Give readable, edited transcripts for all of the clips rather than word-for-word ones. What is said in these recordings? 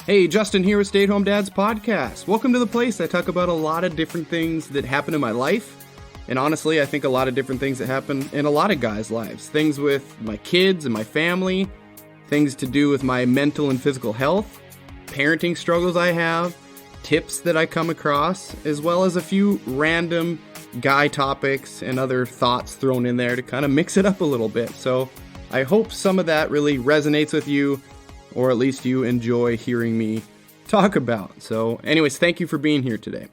Hey, Justin here with Stay at Home Dads Podcast. Welcome to the place I talk about a lot of different things that happen in my life. And honestly, I think a lot of different things that happen in a lot of guys' lives. Things with my kids and my family, things to do with my mental and physical health, parenting struggles I have, tips that I come across, as well as a few random guy topics and other thoughts thrown in there to kind of mix it up a little bit. So I hope some of that really resonates with you, or at least you enjoy hearing me talk about. So anyways, thank you for being here today.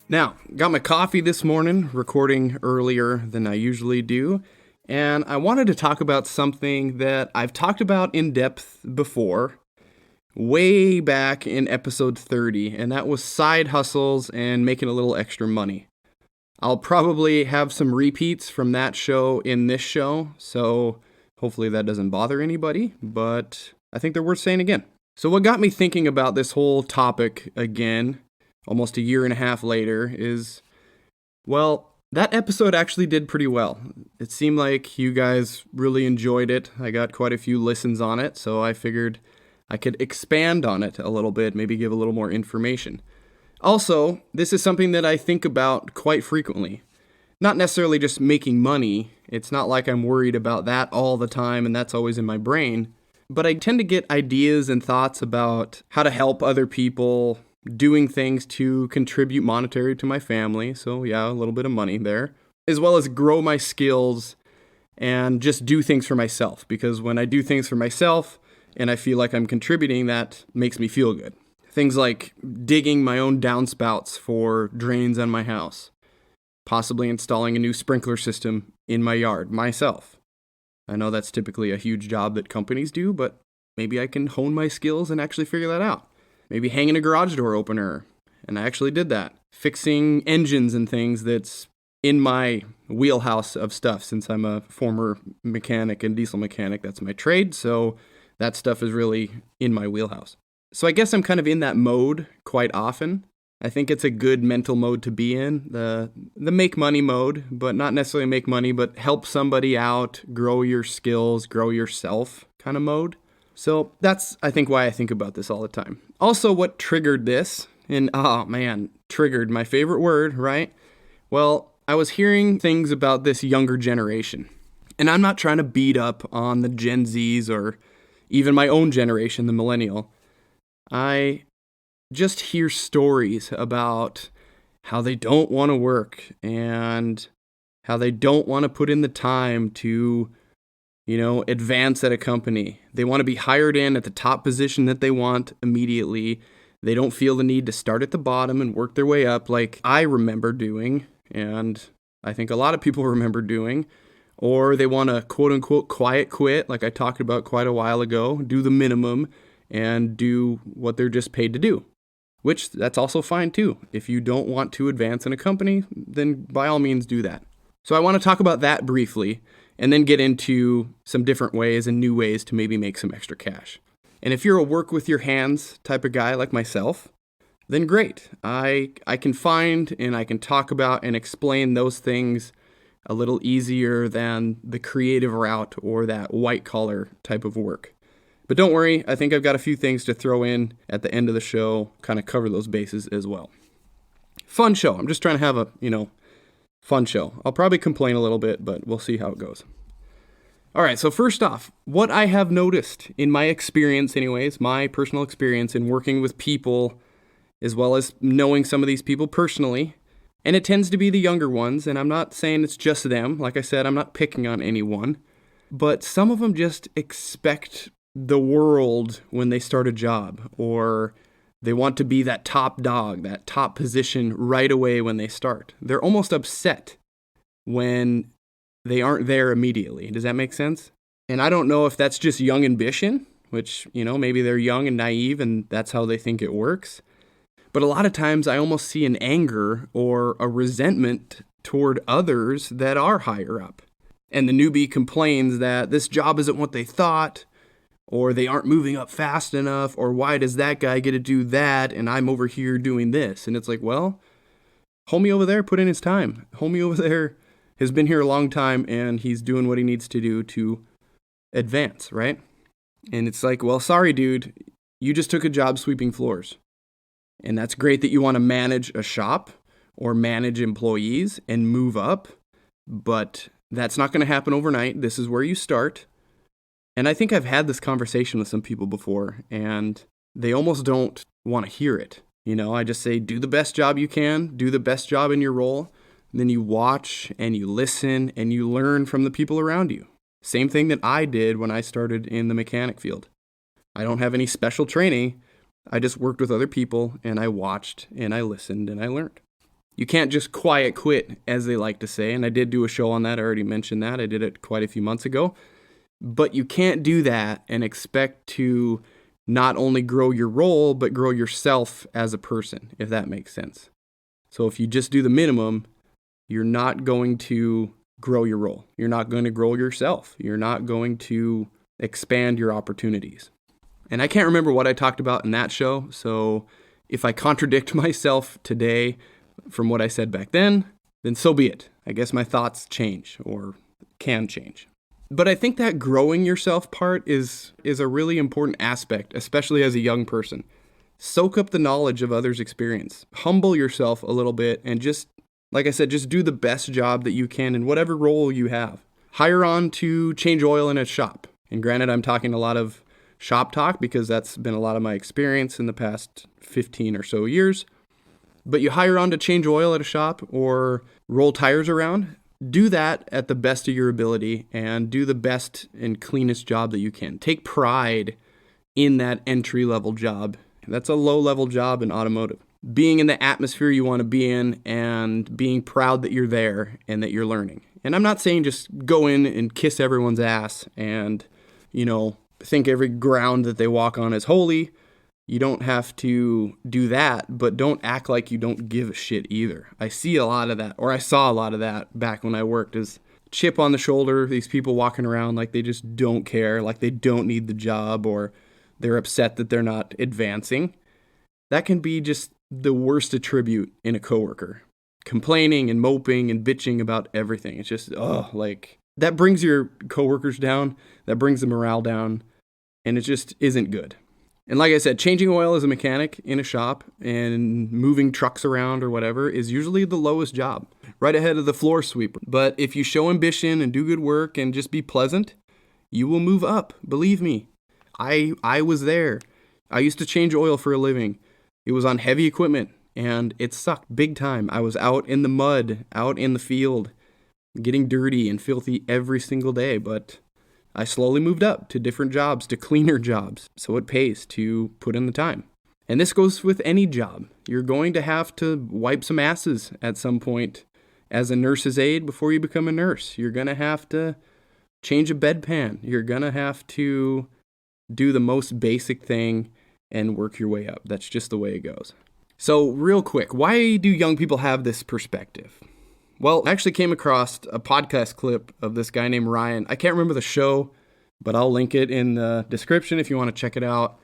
Now, got my coffee this morning, recording earlier than I usually do, and I wanted to talk about something that I've talked about in depth before, way back in episode 30, and that was side hustles and making a little extra money. I'll probably have some repeats from that show in this show, so hopefully that doesn't bother anybody, but I think they're worth saying again. So what got me thinking about this whole topic again, almost a year and a half later, is, well, that episode actually did pretty well. It seemed like you guys really enjoyed it. I got quite a few listens on it, so I figured I could expand on it a little bit, maybe give a little more information. Also, this is something that I think about quite frequently. Not necessarily just making money. It's not like I'm worried about that all the time and that's always in my brain. But I tend to get ideas and thoughts about how to help other people, doing things to contribute monetary to my family. So yeah, a little bit of money there. As well as grow my skills and just do things for myself. Because when I do things for myself and I feel like I'm contributing, that makes me feel good. Things like digging my own downspouts for drains on my house. Possibly installing a new sprinkler system in my yard myself. I know that's typically a huge job that companies do, but maybe I can hone my skills and actually figure that out. Maybe hanging a garage door opener, and I actually did that. Fixing engines and things that's in my wheelhouse of stuff, since I'm a former mechanic and diesel mechanic. That's my trade, so that stuff is really in my wheelhouse. So I guess I'm kind of in that mode quite often. I think it's a good mental mode to be in, the make money mode, but not necessarily make money, but help somebody out, grow your skills, grow yourself kind of mode. So that's, I think, why I think about this all the time. Also, what triggered this, and triggered, my favorite word, right? Well, I was hearing things about this younger generation, and I'm not trying to beat up on the Gen Zs or even my own generation, the millennial. I just hear stories about how they don't want to work and how they don't want to put in the time to, advance at a company. They want to be hired in at the top position that they want immediately. They don't feel the need to start at the bottom and work their way up like I remember doing, and I think a lot of people remember doing. Or they want to quote-unquote quiet quit, like I talked about quite a while ago, do the minimum and do what they're just paid to do. Which, that's also fine too. If you don't want to advance in a company, then by all means do that. So I want to talk about that briefly, and then get into some different ways and new ways to maybe make some extra cash. And if you're a work with your hands type of guy like myself, then great. I can find and I can talk about and explain those things a little easier than the creative route or that white collar type of work. But don't worry, I think I've got a few things to throw in at the end of the show, kind of cover those bases as well. Fun show. I'm just trying to have a, fun show. I'll probably complain a little bit, but we'll see how it goes. All right, so first off, what I have noticed in my experience anyways, my personal experience in working with people, as well as knowing some of these people personally, and it tends to be the younger ones, and I'm not saying it's just them. Like I said, I'm not picking on anyone, but some of them just expect the world when they start a job, or they want to be that top dog, that top position right away when they start. They're almost upset when they aren't there immediately. Does that make sense? And I don't know if that's just young ambition, which, maybe they're young and naive and that's how they think it works. But a lot of times I almost see an anger or a resentment toward others that are higher up. And the newbie complains that this job isn't what they thought, or they aren't moving up fast enough, or why does that guy get to do that and I'm over here doing this? And it's like, well, homie over there put in his time. Homie over there has been here a long time and he's doing what he needs to do to advance, right? And it's like, well, sorry, dude, You just took a job sweeping floors. And that's great that you want to manage a shop or manage employees and move up, but that's not going to happen overnight. This is where you start. And I think I've had this conversation with some people before, and they almost don't want to hear it. I just say, do the best job you can, do the best job in your role. And then you watch and you listen and you learn from the people around you. Same thing that I did when I started in the mechanic field. I don't have any special training. I just worked with other people and I watched and I listened and I learned. You can't just quiet quit, as they like to say. And I did do a show on that. I already mentioned that. I did it quite a few months ago. But you can't do that and expect to not only grow your role, but grow yourself as a person, if that makes sense. So if you just do the minimum, you're not going to grow your role. You're not going to grow yourself. You're not going to expand your opportunities. And I can't remember what I talked about in that show, so if I contradict myself today from what I said back then so be it. I guess my thoughts change or can change. But I think that growing yourself part is a really important aspect, especially as a young person. Soak up the knowledge of others' experience. Humble yourself a little bit and just, like I said, just do the best job that you can in whatever role you have. Hire on to change oil in a shop. And granted, I'm talking a lot of shop talk because that's been a lot of my experience in the past 15 or so years. But you hire on to change oil at a shop or roll tires around. Do that at the best of your ability and do the best and cleanest job that you can. Take pride in that entry-level job. That's a low-level job in automotive. Being in the atmosphere you want to be in and being proud that you're there and that you're learning. And I'm not saying just go in and kiss everyone's ass and, think every ground that they walk on is holy. You don't have to do that, but don't act like you don't give a shit either. I see a lot of that, or I saw a lot of that back when I worked, is chip on the shoulder, these people walking around like they just don't care, like they don't need the job, or they're upset that they're not advancing. That can be just the worst attribute in a coworker. Complaining and moping and bitching about everything. It's just, that brings your coworkers down, that brings the morale down, and it just isn't good. And like I said, changing oil as a mechanic in a shop and moving trucks around or whatever is usually the lowest job, right ahead of the floor sweeper. But if you show ambition and do good work and just be pleasant, you will move up. Believe me, I was there. I used to change oil for a living. It was on heavy equipment and it sucked big time. I was out in the mud, out in the field, getting dirty and filthy every single day, but I slowly moved up to different jobs, to cleaner jobs, so it pays to put in the time. And this goes with any job. You're going to have to wipe some asses at some point as a nurse's aide before you become a nurse. You're going to have to change a bedpan. You're going to have to do the most basic thing and work your way up. That's just the way it goes. So real quick, why do young people have this perspective? Well, I actually came across a podcast clip of this guy named Ryan. I can't remember the show, but I'll link it in the description if you want to check it out.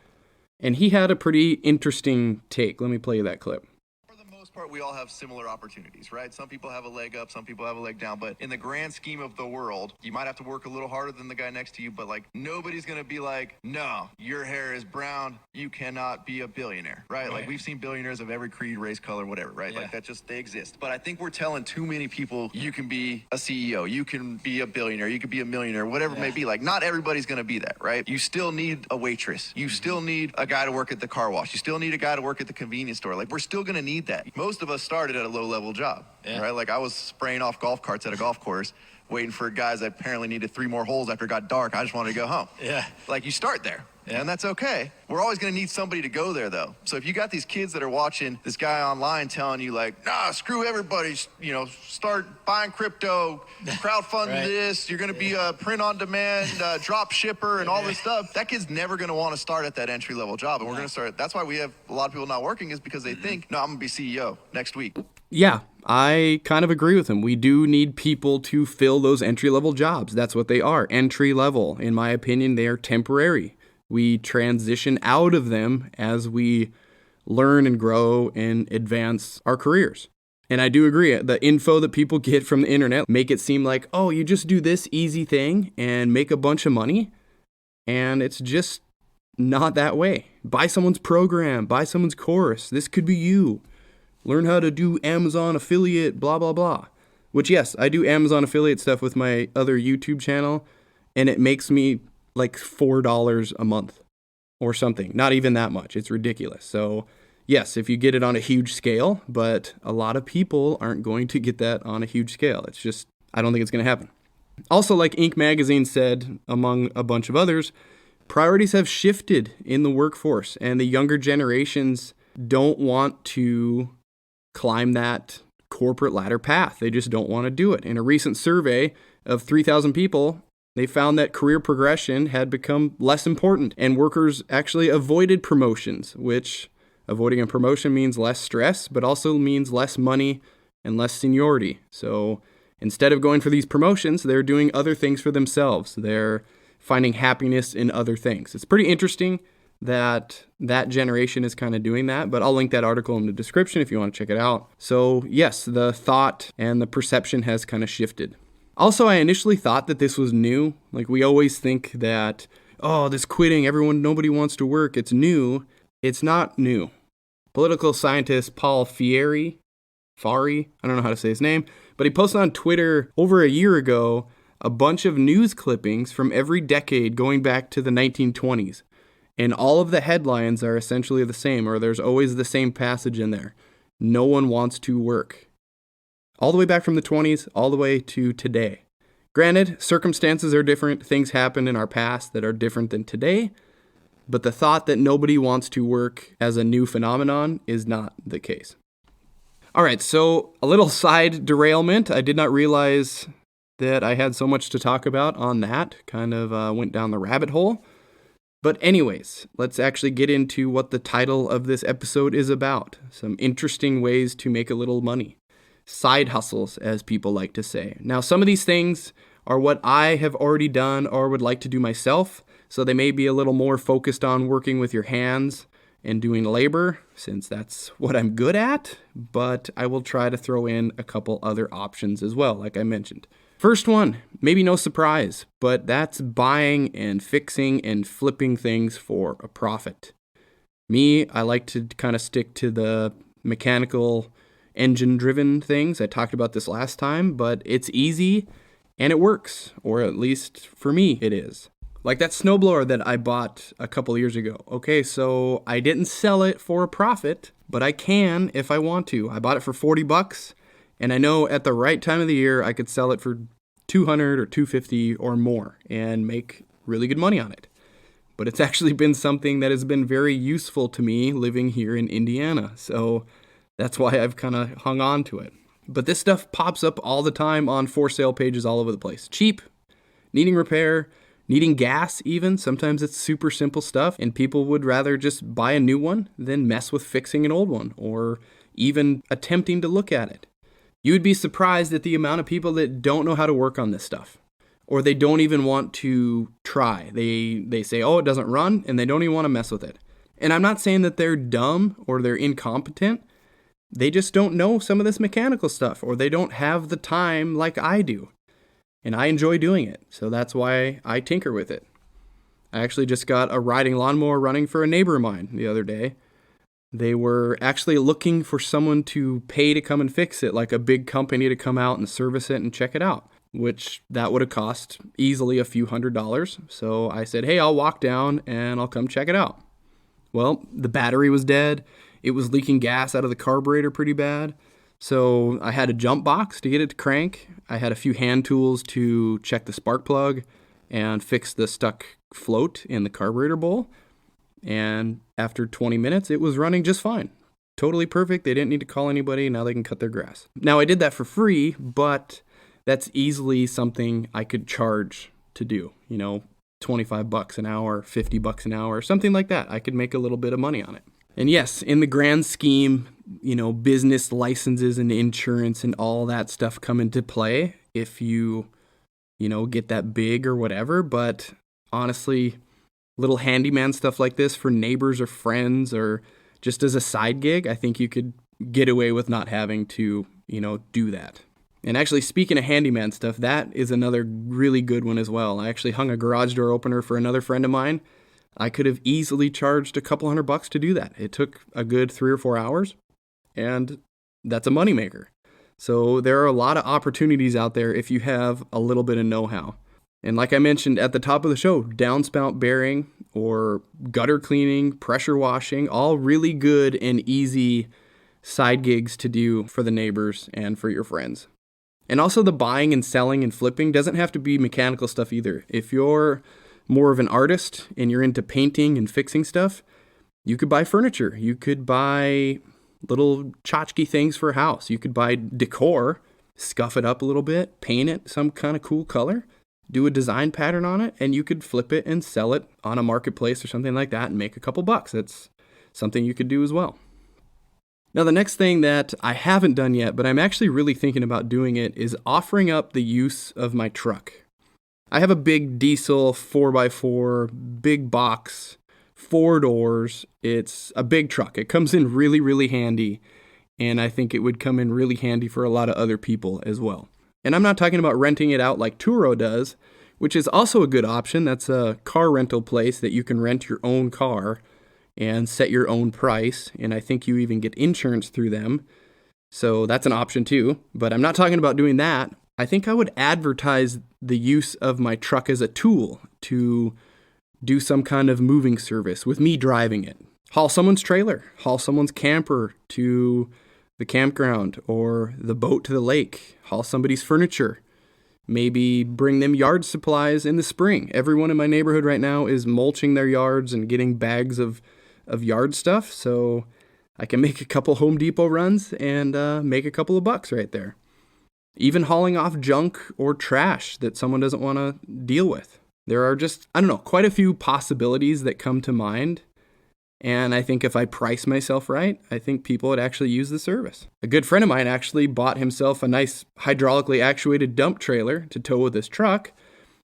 And he had a pretty interesting take. Let me play you that clip. For the most part, we all have similar opportunities, right? Some people have a leg up, some people have a leg down, but in the grand scheme of the world, you might have to work a little harder than the guy next to you, but nobody's going to be like, no, your hair is brown, you cannot be a billionaire, right? Like we've seen billionaires of every creed, race, color, whatever, right? Yeah. They exist. But I think we're telling too many people you can be a CEO, you can be a billionaire, you can be a millionaire, whatever it may be. Not everybody's going to be that, right? You still need a waitress. You still need a guy to work at the car wash. You still need a guy to work at the convenience store. We're still going to need that. Most of us started at a low-level job, right? I was spraying off golf carts at a golf course, waiting for guys that apparently needed 3 more holes after it got dark. I just wanted to go home. Yeah. You start there. Yeah. And that's okay. We're always going to need somebody to go there, though. So if you got these kids that are watching this guy online telling you, nah, screw everybody, start buying crypto, crowdfund this, you're going to be a print-on-demand drop shipper and all this stuff, that kid's never going to want to start at that entry-level job. And we're going to start, that's why we have a lot of people not working, is because they think, no, I'm going to be CEO next week. Yeah, I kind of agree with him. We do need people to fill those entry-level jobs. That's what they are, entry-level. In my opinion, they are temporary. We transition out of them as we learn and grow and advance our careers. And I do agree, the info that people get from the internet make it seem like, oh, you just do this easy thing and make a bunch of money. And it's just not that way. Buy someone's program, buy someone's course. This could be you. Learn how to do Amazon affiliate, blah, blah, blah. Which, yes, I do Amazon affiliate stuff with my other YouTube channel, and it makes me like $4 a month or something. Not even that much. It's ridiculous. So, yes, if you get it on a huge scale, but a lot of people aren't going to get that on a huge scale. It's just, I don't think it's going to happen. Also, like Inc. magazine said, among a bunch of others, priorities have shifted in the workforce, and the younger generations don't want to climb that corporate ladder path. They just don't want to do it. In a recent survey of 3,000 people, they found that career progression had become less important, and workers actually avoided promotions, which avoiding a promotion means less stress, but also means less money and less seniority. So instead of going for these promotions, they're doing other things for themselves. They're finding happiness in other things. It's pretty interesting that generation is kind of doing that, but I'll link that article in the description if you want to check it out. So yes, the thought and the perception has kind of shifted. Also, I initially thought that this was new. Like, we always think that, oh, this quitting, nobody wants to work, it's new. It's not new. Political scientist Paul Fari, I don't know how to say his name, but he posted on Twitter over a year ago a bunch of news clippings from every decade going back to the 1920s. And all of the headlines are essentially the same, or there's always the same passage in there. No one wants to work. All the way back from the 20s, all the way to today. Granted, circumstances are different. Things happen in our past that are different than today. But the thought that nobody wants to work as a new phenomenon is not the case. All right, so a little side derailment. I did not realize that I had so much to talk about on that. Kind of went down the rabbit hole. But anyways, let's actually get into what the title of this episode is about. Some interesting ways to make a little money. Side hustles, as people like to say. Now, some of these things are what I have already done or would like to do myself, so they may be a little more focused on working with your hands and doing labor, since that's what I'm good at, but I will try to throw in a couple other options as well, like I mentioned. First one, maybe no surprise, but that's buying and fixing and flipping things for a profit. Me, I like to kind of stick to the mechanical engine-driven things. I talked about this last time, but it's easy and it works, or at least for me it is. Like that snowblower that I bought a couple years ago. Okay, so I didn't sell it for a profit, but I can if I want to. I bought it for $40, and I know at the right time of the year I could sell it for $200 or $250 or more and make really good money on it. But it's actually been something that has been very useful to me living here in Indiana. So that's why I've kind of hung on to it. But this stuff pops up all the time on for sale pages all over the place. Cheap, needing repair, needing gas even. Sometimes it's super simple stuff, and people would rather just buy a new one than mess with fixing an old one or even attempting to look at it. You would be surprised at the amount of people that don't know how to work on this stuff, or they don't even want to try. They say, oh, it doesn't run, and they don't even want to mess with it. And I'm not saying that they're dumb or they're incompetent. They just don't know some of this mechanical stuff, or they don't have the time like I do. And I enjoy doing it, so that's why I tinker with it. I actually just got a riding lawnmower running for a neighbor of mine the other day. They were actually looking for someone to pay to come and fix it, like a big company to come out and service it and check it out, which that would have cost easily a few $100s. So I said, hey, I'll walk down and I'll come check it out. Well, the battery was dead. It was leaking gas out of the carburetor pretty bad. So I had a jump box to get it to crank. I had a few hand tools to check the spark plug and fix the stuck float in the carburetor bowl. And after 20 minutes, it was running just fine. Totally perfect. They didn't need to call anybody. Now they can cut their grass. Now I did that for free, but that's easily something I could charge to do. You know, $25 an hour, $50 an hour, something like that. I could make a little bit of money on it. And yes, in the grand scheme, you know, business licenses and insurance and all that stuff come into play if you get that big or whatever. But honestly, little handyman stuff like this for neighbors or friends or just as a side gig, I think you could get away with not having to, do that. And actually, speaking of handyman stuff, that is another really good one as well. I actually hung a garage door opener for another friend of mine. I could have easily charged a couple $100 to do that. It took a good 3 or 4 hours, and that's a moneymaker. So there are a lot of opportunities out there if you have a little bit of know-how. And like I mentioned at the top of the show, downspout bearing or gutter cleaning, pressure washing, all really good and easy side gigs to do for the neighbors and for your friends. And also the buying and selling and flipping doesn't have to be mechanical stuff either. If you're more of an artist and you're into painting and fixing stuff, you could buy furniture. You could buy little tchotchke things for a house. You could buy decor, scuff it up a little bit, paint it some kind of cool color, do a design pattern on it, and you could flip it and sell it on a marketplace or something like that and make a couple bucks. That's something you could do as well. Now, the next thing that I haven't done yet, but I'm actually really thinking about doing it, is offering up the use of my truck. I have a big diesel 4x4, big box, 4 doors. It's a big truck. It comes in really, really handy, and I think it would come in really handy for a lot of other people as well. And I'm not talking about renting it out like Turo does, which is also a good option. That's a car rental place that you can rent your own car and set your own price, and I think you even get insurance through them. So that's an option too, but I'm not talking about doing that. I think I would advertise the use of my truck as a tool to do some kind of moving service with me driving it. Haul someone's trailer, haul someone's camper to the campground or the boat to the lake, haul somebody's furniture, maybe bring them yard supplies in the spring. Everyone in my neighborhood right now is mulching their yards and getting bags of yard stuff, so I can make a couple Home Depot runs and make a couple of bucks right there. Even hauling off junk or trash that someone doesn't want to deal with. There are just, quite a few possibilities that come to mind, and I think if I price myself right, I think people would actually use the service. A good friend of mine actually bought himself a nice hydraulically actuated dump trailer to tow with his truck,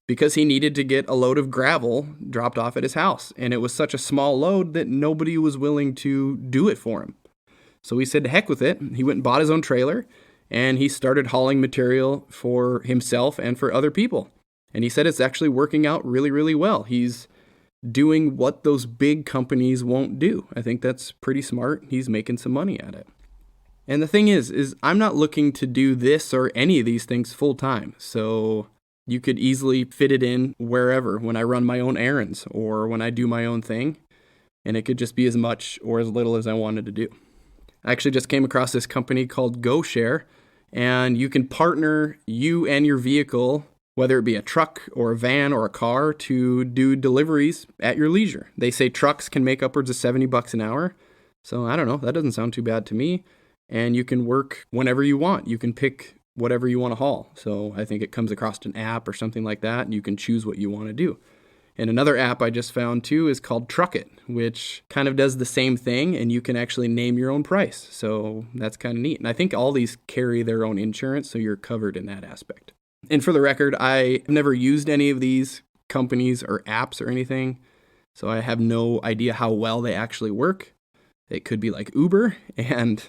because he needed to get a load of gravel dropped off at his house. And it was such a small load that nobody was willing to do it for him. So he said, to heck with it. He went and bought his own trailer, and he started hauling material for himself and for other people. And he said it's actually working out really, really well. He's doing what those big companies won't do. I think that's pretty smart. He's making some money at it. And the thing is I'm not looking to do this or any of these things full time. So you could easily fit it in wherever, when I run my own errands or when I do my own thing, and it could just be as much or as little as I wanted to do. I actually just came across this company called GoShare, and you can partner you and your vehicle, whether it be a truck or a van or a car, to do deliveries at your leisure. They say trucks can make upwards of $70 an hour, so I don't know, that doesn't sound too bad to me. And you can work whenever you want. You can pick whatever you want to haul. So I think it comes across an app or something like that, and you can choose what you want to do. And another app I just found too is called Truckit, which kind of does the same thing, and you can actually name your own price. So that's kind of neat. And I think all these carry their own insurance, so you're covered in that aspect. And for the record, I've never used any of these companies or apps or anything, so I have no idea how well they actually work. It could be like Uber, and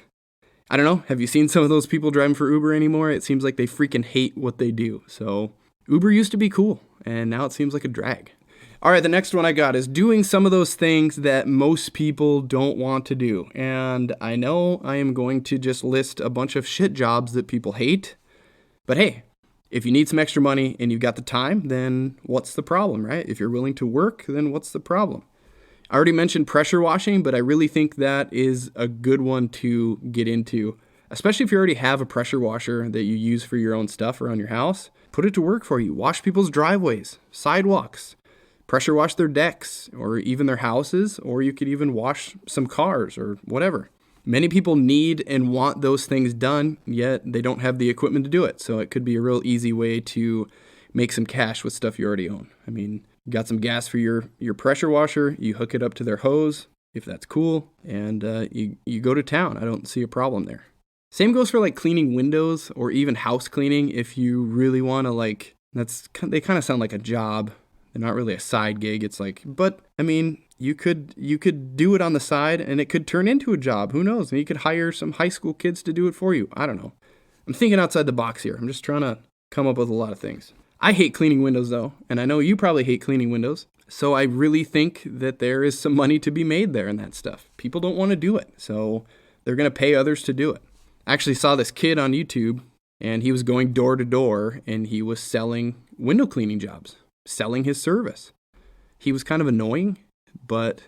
I don't know, have you seen some of those people driving for Uber anymore? It seems like they freaking hate what they do. So Uber used to be cool, and now it seems like a drag. All right, the next one I got is doing some of those things that most people don't want to do. And I know I am going to just list a bunch of shit jobs that people hate. But hey, if you need some extra money and you've got the time, then what's the problem, right? If you're willing to work, then what's the problem? I already mentioned pressure washing, but I really think that is a good one to get into, especially if you already have a pressure washer that you use for your own stuff around your house. Put it to work for you. Wash people's driveways, sidewalks, pressure wash their decks or even their houses, or you could even wash some cars or whatever. Many people need and want those things done, yet they don't have the equipment to do it. So it could be a real easy way to make some cash with stuff you already own. I mean, you got some gas for your pressure washer, you hook it up to their hose, if that's cool, and you go to town. I don't see a problem there. Same goes for like cleaning windows or even house cleaning if you really want to they kind of sound like a job. They're not really a side gig. It's like, but I mean, you could do it on the side and it could turn into a job. Who knows? And you could hire some high school kids to do it for you. I don't know. I'm thinking outside the box here. I'm just trying to come up with a lot of things. I hate cleaning windows though, and I know you probably hate cleaning windows, So I really think that there is some money to be made there in that stuff. People don't want to do it, so they're going to pay others to do it. I actually saw this kid on YouTube, and he was going door to door, and he was selling window cleaning jobs, selling his service. He was kind of annoying, but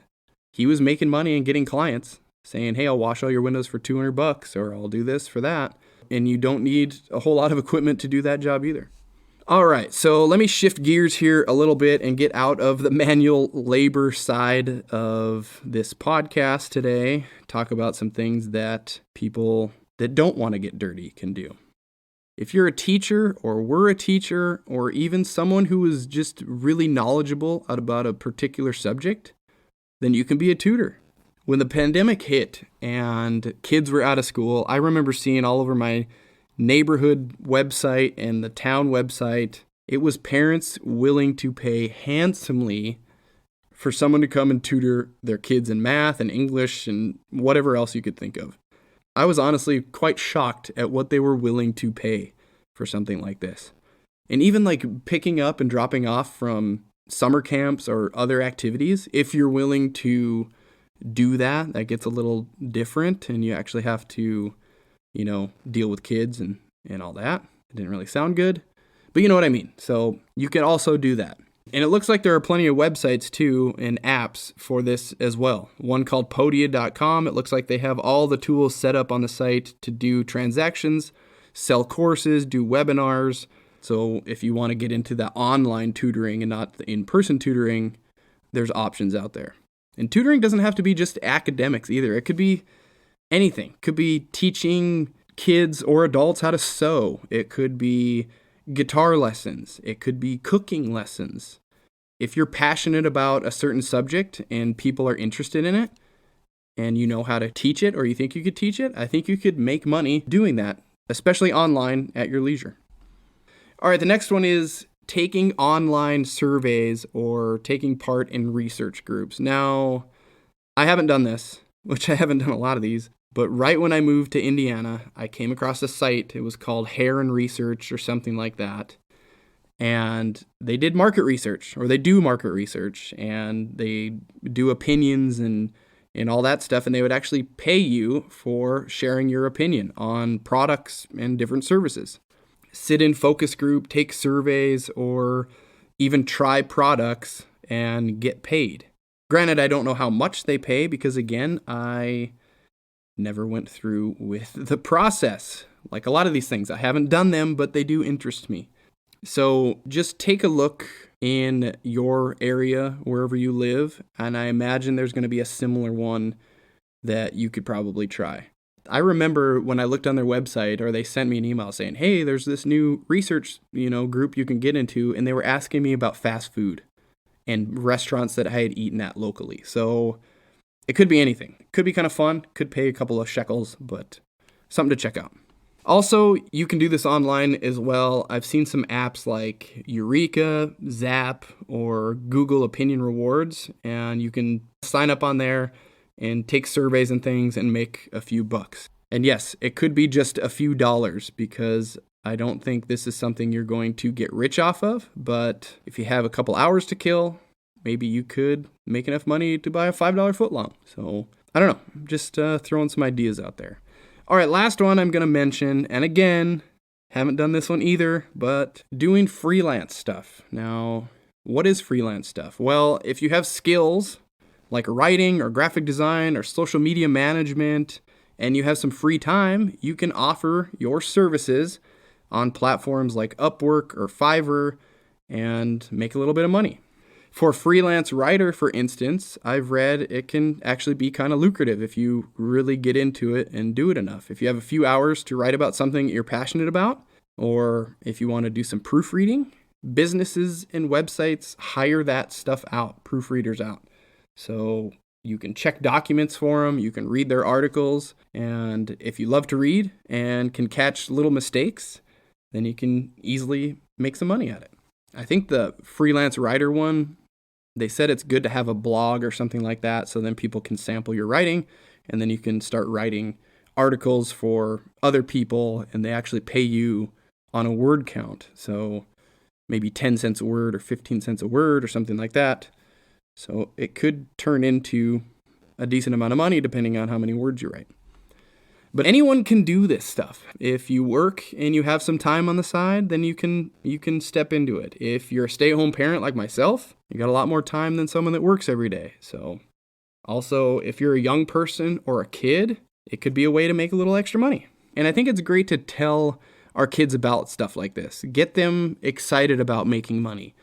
he was making money and getting clients, saying, hey, I'll wash all your windows for $200, or I'll do this for that. And you don't need a whole lot of equipment to do that job either. All right, so let me shift gears here a little bit and get out of the manual labor side of this podcast today. Talk about some things that people that don't want to get dirty can do. If you're a teacher or were a teacher or even someone who is just really knowledgeable about a particular subject, then you can be a tutor. When the pandemic hit and kids were out of school, I remember seeing all over my neighborhood website and the town website, it was parents willing to pay handsomely for someone to come and tutor their kids in math and English and whatever else you could think of. I was honestly quite shocked at what they were willing to pay for something like this. And even like picking up and dropping off from summer camps or other activities, if you're willing to do that, that gets a little different and you actually have to deal with kids and all that. It didn't really sound good, but you know what I mean. So you can also do that. And it looks like there are plenty of websites too and apps for this as well. One called Podia.com. It looks like they have all the tools set up on the site to do transactions, sell courses, do webinars. So if you want to get into the online tutoring and not the in-person tutoring, there's options out there. And tutoring doesn't have to be just academics either. It could be anything. It could be teaching kids or adults how to sew. It could be guitar lessons. It could be cooking lessons. If you're passionate about a certain subject and people are interested in it and you know how to teach it or you think you could teach it, I think you could make money doing that, especially online at your leisure. All right, the next one is taking online surveys or taking part in research groups. Now, I haven't done this, which I haven't done a lot of these, but right when I moved to Indiana, I came across a site. It was called Hair and Research or something like that. And they did market research, or they do market research, and they do opinions and all that stuff, and they would actually pay you for sharing your opinion on products and different services. Sit in focus group, take surveys, or even try products and get paid. Granted, I don't know how much they pay because, again, I never went through with the process. Like a lot of these things, I haven't done them, but they do interest me. So just take a look in your area, wherever you live, and I imagine there's going to be a similar one that you could probably try. I remember when I looked on their website, or they sent me an email saying, hey, there's this new research, group you can get into, and they were asking me about fast food and restaurants that I had eaten at locally. So it could be anything. It could be kind of fun, could pay a couple of shekels, but something to check out. Also, you can do this online as well. I've seen some apps like Eureka, Zap, or Google Opinion Rewards, and you can sign up on there and take surveys and things and make a few bucks. And yes, it could be just a few dollars because I don't think this is something you're going to get rich off of, but if you have a couple hours to kill, maybe you could make enough money to buy a $5 footlong. So I don't know, just throwing some ideas out there. All right, last one I'm going to mention, and again, haven't done this one either, but doing freelance stuff. Now, what is freelance stuff? Well, if you have skills like writing or graphic design or social media management, and you have some free time, you can offer your services on platforms like Upwork or Fiverr and make a little bit of money. For a freelance writer, for instance, I've read it can actually be kind of lucrative if you really get into it and do it enough. If you have a few hours to write about something you're passionate about, or if you want to do some proofreading, businesses and websites hire that stuff out, proofreaders out. So you can check documents for them, you can read their articles, and if you love to read and can catch little mistakes, then you can easily make some money at it. I think the freelance writer one, they said it's good to have a blog or something like that, so then people can sample your writing, and then you can start writing articles for other people, and they actually pay you on a word count. So maybe 10 cents a word or 15 cents a word or something like that. So it could turn into a decent amount of money depending on how many words you write. But anyone can do this stuff. If you work and you have some time on the side, then you can step into it. If you're a stay-at-home parent like myself, you got a lot more time than someone that works every day. So also, if you're a young person or a kid, it could be a way to make a little extra money. And I think it's great to tell our kids about stuff like this. Get them excited about making money.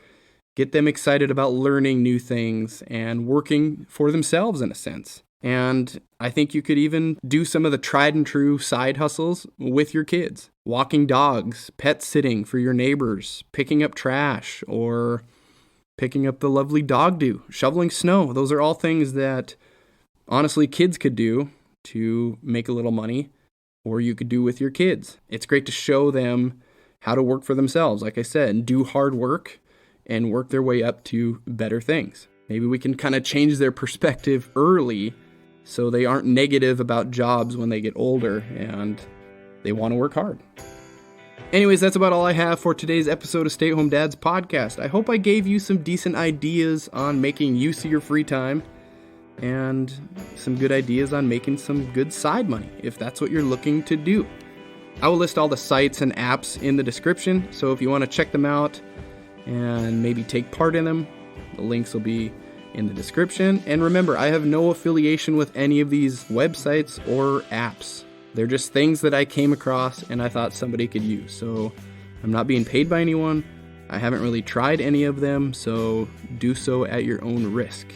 Get them excited about learning new things and working for themselves in a sense. And I think you could even do some of the tried and true side hustles with your kids. Walking dogs, pet sitting for your neighbors, picking up trash, or picking up the lovely dog do, shoveling snow. Those are all things that honestly kids could do to make a little money, or you could do with your kids. It's great to show them how to work for themselves, like I said, and do hard work and work their way up to better things. Maybe we can kind of change their perspective early so they aren't negative about jobs when they get older and they want to work hard. Anyways, that's about all I have for today's episode of Stay at Home Dads Podcast. I hope I gave you some decent ideas on making use of your free time and some good ideas on making some good side money, if that's what you're looking to do. I will list all the sites and apps in the description, so if you want to check them out and maybe take part in them, the links will be in the description. And remember, I have no affiliation with any of these websites or apps. They're just things that I came across and I thought somebody could use. So I'm not being paid by anyone. I haven't really tried any of them, so do so at your own risk.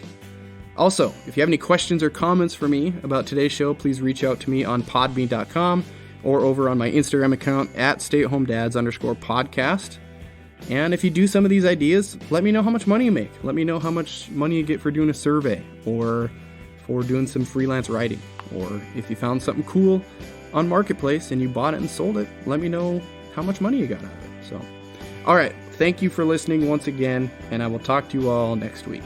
Also, if you have any questions or comments for me about today's show, please reach out to me on podbean.com or over on my Instagram account at stayathomdads_podcast. And if you do some of these ideas, let me know how much money you make. Let me know how much money you get for doing a survey or for doing some freelance writing. Or if you found something cool on Marketplace and you bought it and sold it, let me know how much money you got out of it. So, all right. Thank you for listening once again, and I will talk to you all next week.